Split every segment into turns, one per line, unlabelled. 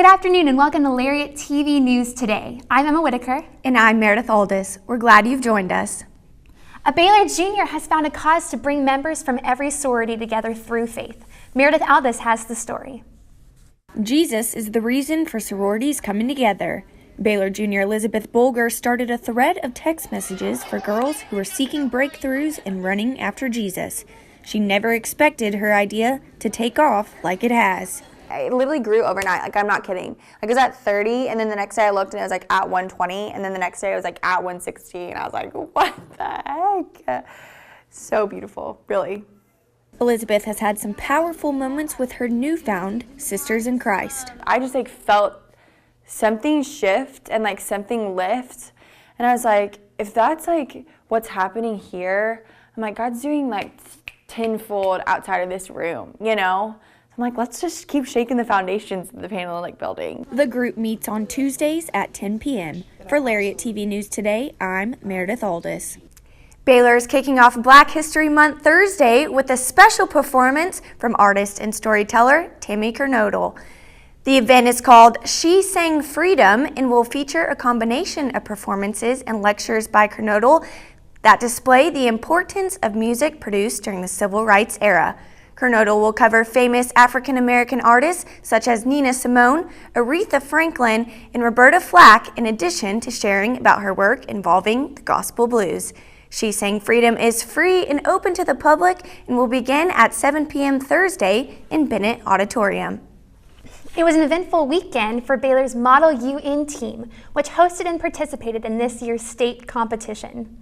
Good afternoon and welcome to Lariat TV News Today. I'm Emma Whitaker.
And I'm Meredith Aldis. We're glad you've joined us.
A Baylor junior has found a cause to bring members from every sorority together through faith. Meredith Aldis has the story.
Jesus is the reason for sororities coming together. Baylor junior Elizabeth Bolger started a thread of text messages for girls who are seeking breakthroughs and running after Jesus. She never expected her idea to take off like it has.
It literally grew overnight. Like, I'm not kidding. Like, it was at 30, and then the next day I looked and it was like at 120, and then the next day it was like at 160, and I was like, what the heck? So beautiful, really.
Elizabeth has had some powerful moments with her newfound sisters in Christ.
I just felt something shift and something lift, and I was like, if that's what's happening here, I'm like, God's doing tenfold outside of this room, you know? I'm like, let's just keep shaking the foundations of the Panhellenic building.
The group meets on Tuesdays at 10 p.m. For Lariat TV News Today, I'm Meredith Aldis. Baylor is kicking off Black History Month Thursday with a special performance from artist and storyteller Tammy Kernodle. The event is called She Sang Freedom and will feature a combination of performances and lectures by Kernodle that display the importance of music produced during the Civil Rights era. Kernodle will cover famous African-American artists such as Nina Simone, Aretha Franklin, and Roberta Flack, in addition to sharing about her work involving the gospel blues. She Sang Freedom is free and open to the public and will begin at 7 p.m. Thursday in Bennett Auditorium.
It was an eventful weekend for Baylor's Model UN team, which hosted and participated in this year's state competition.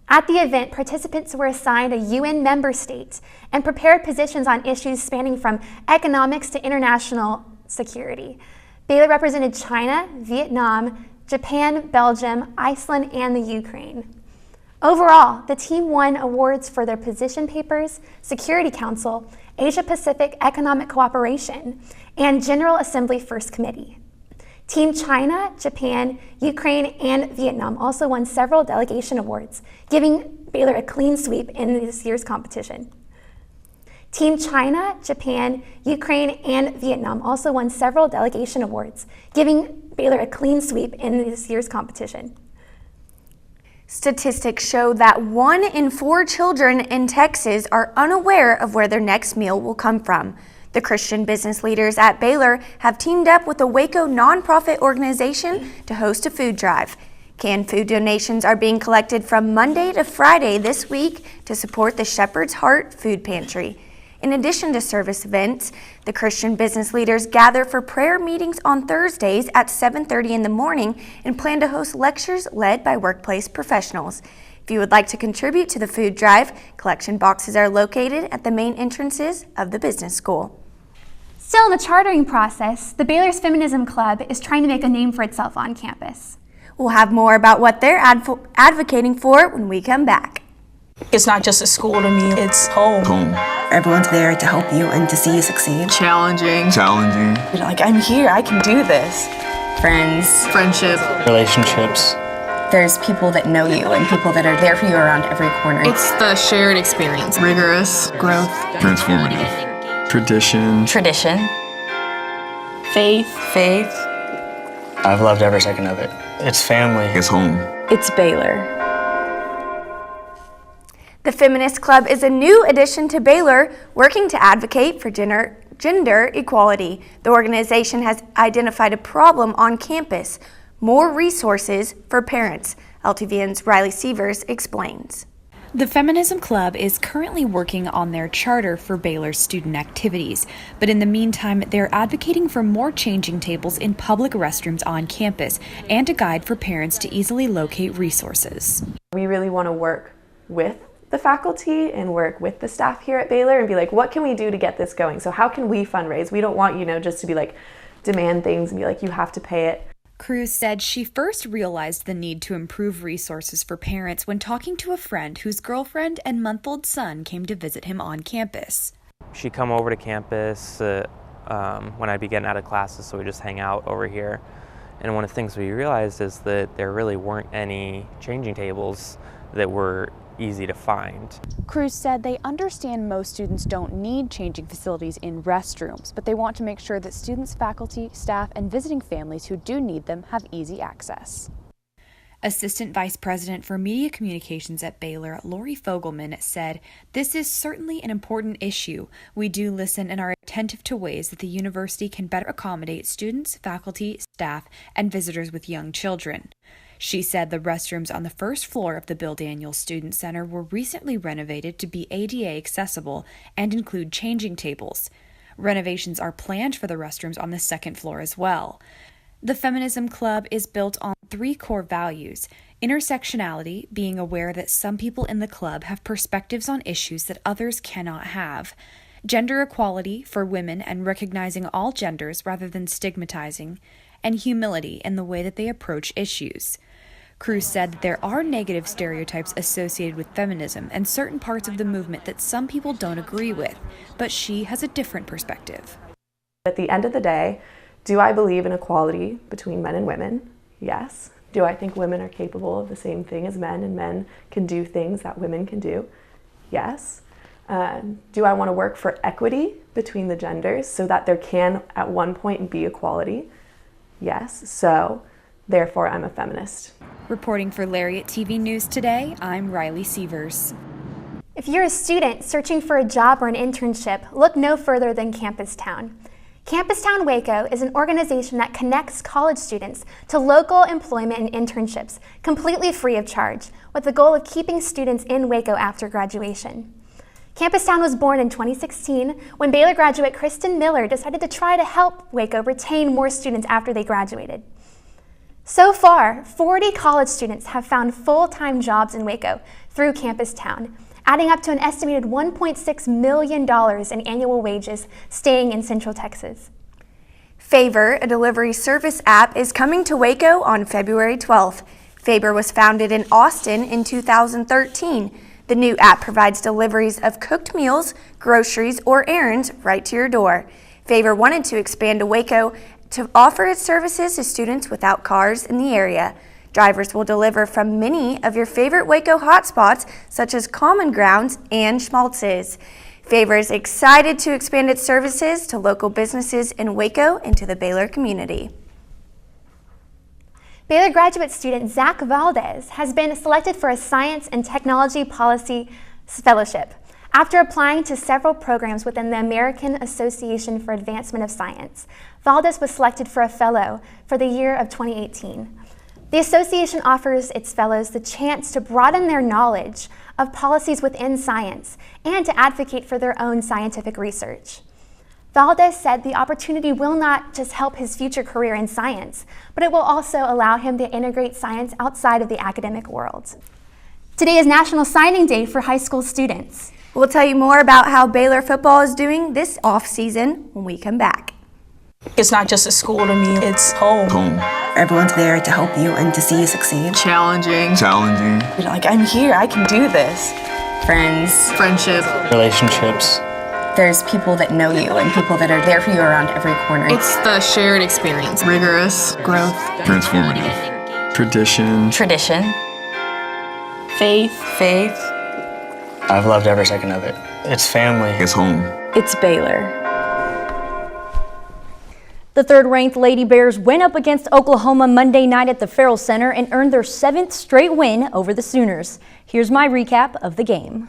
At the event, participants were assigned a UN member state and prepared positions on issues spanning from economics to international security. Baylor represented China, Vietnam, Japan, Belgium, Iceland, and the Ukraine. Overall, the team won awards for their position papers, Security Council, Asia-Pacific Economic Cooperation, and General Assembly First Committee. Team China, Japan, Ukraine, and Vietnam also won several delegation awards, giving Baylor a clean sweep in this year's competition. Team China, Japan, Ukraine, and Vietnam also won several delegation awards, giving Baylor a clean sweep in this year's competition.
Statistics show that 1 in 4 children in Texas are unaware of where their next meal will come from. The Christian business leaders at Baylor have teamed up with a Waco nonprofit organization to host a food drive. Canned food donations are being collected from Monday to Friday this week to support the Shepherd's Heart Food Pantry. In addition to service events, the Christian business leaders gather for prayer meetings on Thursdays at 7:30 in the morning and plan to host lectures led by workplace professionals. If you would like to contribute to the food drive, collection boxes are located at the main entrances of the business school.
Still in the chartering process, the Baylor's Feminism Club is trying to make a name for itself on campus.
We'll have more about what they're advocating for when we come back.
It's not just a school to me, it's home.
Everyone's there to help you and to see you succeed.
Challenging.
You're like, I'm here, I can do this.
Friends.
Friendship.
Relationships.
There's people that know you and people that are there for you around every corner.
It's the shared experience. Rigorous.
Growth.
Transformative.
Tradition.
Faith.
I've loved every second of it. It's family.
It's home.
It's Baylor.
The Feminist Club is a new addition to Baylor, working to advocate for gender equality. The organization has identified a problem on campus: more resources for parents. LTVN's Riley Sievers explains.
The Feminism Club is currently working on their charter for Baylor's student activities, but in the meantime, they're advocating for more changing tables in public restrooms on campus and a guide for parents to easily locate resources.
We really want to work with the faculty and work with the staff here at Baylor and be like, what can we do to get this going? So how can we fundraise? We don't want, just to be demand things and be like, you have to pay it.
Cruz said she first realized the need to improve resources for parents when talking to a friend whose girlfriend and month-old son came to visit him on campus.
She'd come over to campus when I'd be getting out of classes, so we just hang out over here. And one of the things we realized is that there really weren't any changing tables that were easy to find.
Cruz said they understand most students don't need changing facilities in restrooms, but they want to make sure that students, faculty, staff, and visiting families who do need them have easy access.
Assistant Vice President for Media Communications at Baylor, Lori Fogelman, said, "This is certainly an important issue. We do listen and are attentive to ways that the university can better accommodate students, faculty, staff, and visitors with young children." She said the restrooms on the first floor of the Bill Daniels Student Center were recently renovated to be ADA accessible and include changing tables. Renovations are planned for the restrooms on the second floor as well. The Feminism Club is built on 3 core values: intersectionality, being aware that some people in the club have perspectives on issues that others cannot have; gender equality for women and recognizing all genders rather than stigmatizing; and humility in the way that they approach issues. Cruz said that there are negative stereotypes associated with feminism and certain parts of the movement that some people don't agree with, but she has a different perspective.
At the end of the day, do I believe in equality between men and women? Yes. Do I think women are capable of the same thing as men and men can do things that women can do? Yes. Do I want to work for equity between the genders so that there can at one point be equality? Yes. So therefore I'm a feminist.
Reporting for Lariat TV News Today, I'm Riley Sievers.
If you're a student searching for a job or an internship, look no further than Campus Town. Campus Town Waco is an organization that connects college students to local employment and internships completely free of charge, with the goal of keeping students in Waco after graduation. Campus Town was born in 2016 when Baylor graduate Kristen Miller decided to try to help Waco retain more students after they graduated. So far, 40 college students have found full-time jobs in Waco through Campus Town, adding up to an estimated $1.6 million in annual wages staying in Central Texas.
Favor, a delivery service app, is coming to Waco on February 12th. Favor was founded in Austin in 2013. The new app provides deliveries of cooked meals, groceries, or errands right to your door. Favor wanted to expand to Waco to offer its services to students without cars in the area. Drivers will deliver from many of your favorite Waco hotspots, such as Common Grounds and Schmaltz's. Favor is excited to expand its services to local businesses in Waco and to the Baylor community.
Baylor graduate student Zach Valdez has been selected for a Science and Technology Policy Fellowship after applying to several programs within the American Association for Advancement of Science. Valdez was selected for a fellow for the year of 2018. The association offers its fellows the chance to broaden their knowledge of policies within science and to advocate for their own scientific research. Valdez said the opportunity will not just help his future career in science, but it will also allow him to integrate science outside of the academic world. Today is National Signing Day for high school students.
We'll tell you more about how Baylor football is doing this off-season when we come back.
It's not just a school to me, it's home.
Home. Everyone's there to help you and to see you succeed.
Challenging.
Like, I'm here, I can do this.
Friends.
Friendship.
Relationships.
There's people that know you and people that are there for you around every corner.
It's the shared experience. Rigorous.
Growth.
Transformative. Tradition.
Tradition.
Faith.
Faith.
I've loved every second of it. It's family.
It's home.
It's Baylor. The third-ranked Lady Bears went up against Oklahoma Monday night at the Farrell Center and earned their 7th straight win over the Sooners. Here's my recap of the game.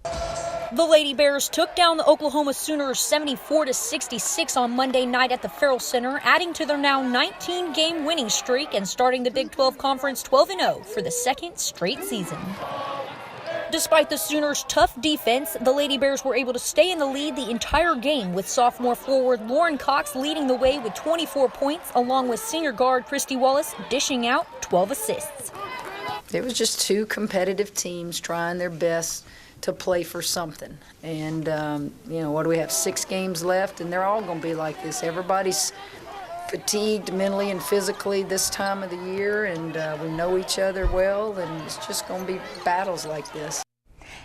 The Lady Bears took down the Oklahoma Sooners 74-66 on Monday night at the Farrell Center, adding to their now 19-game winning streak and starting the Big 12 Conference 12-0 for the second straight season. Despite the Sooners' tough defense, the Lady Bears were able to stay in the lead the entire game, with sophomore forward Lauren Cox leading the way with 24 points, along with senior guard Christy Wallace dishing out 12 assists.
It was just two competitive teams trying their best to play for something. And, what do we have, 6 games left, and they're all going to be like this. Everybody's fatigued mentally and physically this time of the year, and we know each other well, and it's just going to be battles like this.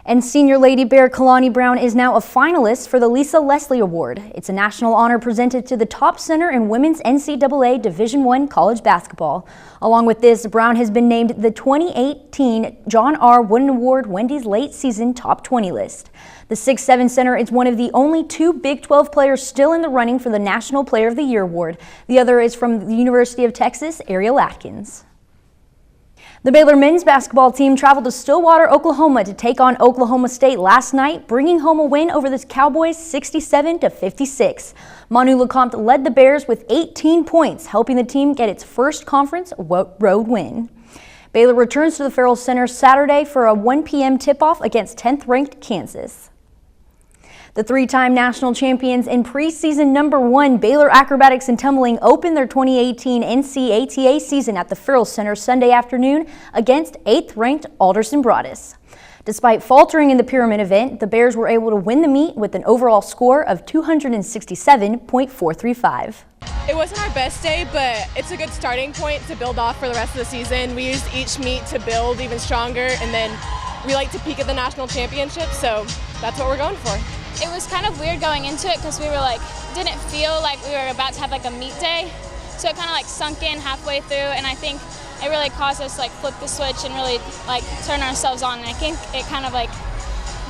And senior Lady Bear Kalani Brown is now a finalist for the Lisa Leslie Award. It's a national honor presented to the top center in women's NCAA Division I college basketball. Along with this, Brown has been named the 2018 John R. Wooden Award Wendy's late season top 20 list. The 6'7" center is one of the only 2 Big 12 players still in the running for the National Player of the Year award. The other is from the University of Texas, Ariel Atkins. The Baylor men's basketball team traveled to Stillwater, Oklahoma to take on Oklahoma State last night, bringing home a win over the Cowboys 67-56. Manu Lecomte led the Bears with 18 points, helping the team get its first conference road win. Baylor returns to the Farrell Center Saturday for a 1 p.m. tip-off against 10th-ranked Kansas. The 3-time national champions in preseason number 1, Baylor Acrobatics and Tumbling, opened their 2018 NCATA season at the Farrell Center Sunday afternoon against 8th-ranked Alderson Broaddus. Despite faltering in the pyramid event, the Bears were able to win the meet with an overall score of 267.435.
It wasn't our best day, but it's a good starting point to build off for the rest of the season. We used each meet to build even stronger, and then we like to peak at the national championship, so that's what we're going for.
It was kind of weird going into it because we were didn't feel like we were about to have a meet day. So it kind of sunk in halfway through, and I think it really caused us to flip the switch and really turn ourselves on. And I think it kind of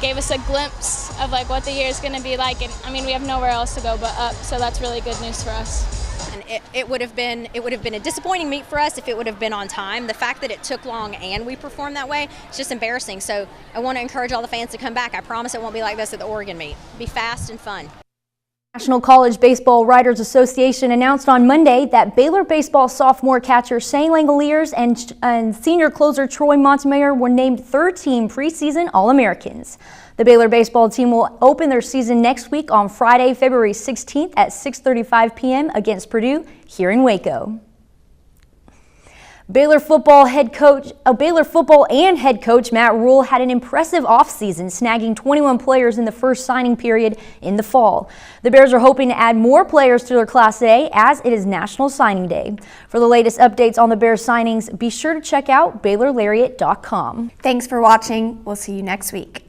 gave us a glimpse of what the year is going to be like. And I mean, we have nowhere else to go but up, so that's really good news for us.
And it would have been a disappointing meet for us if it would have been on time. The fact that it took long and we performed that way, it's just embarrassing. So I want to encourage all the fans to come back. I promise it won't be like this at the Oregon meet. Be fast and fun.
National College Baseball Writers Association announced on Monday that Baylor baseball sophomore catcher Shane Langoliers and senior closer Troy Montemayor were named third-team preseason All-Americans. The Baylor baseball team will open their season next week on Friday, February 16th at 6:35 p.m. against Purdue here in Waco. Baylor football and head coach Matt Rule had an impressive offseason, snagging 21 players in the first signing period in the fall. The Bears are hoping to add more players to their Class A as it is National Signing Day. For the latest updates on the Bears signings, be sure to check out BaylorLariat.com.
Thanks for watching. We'll see you next week.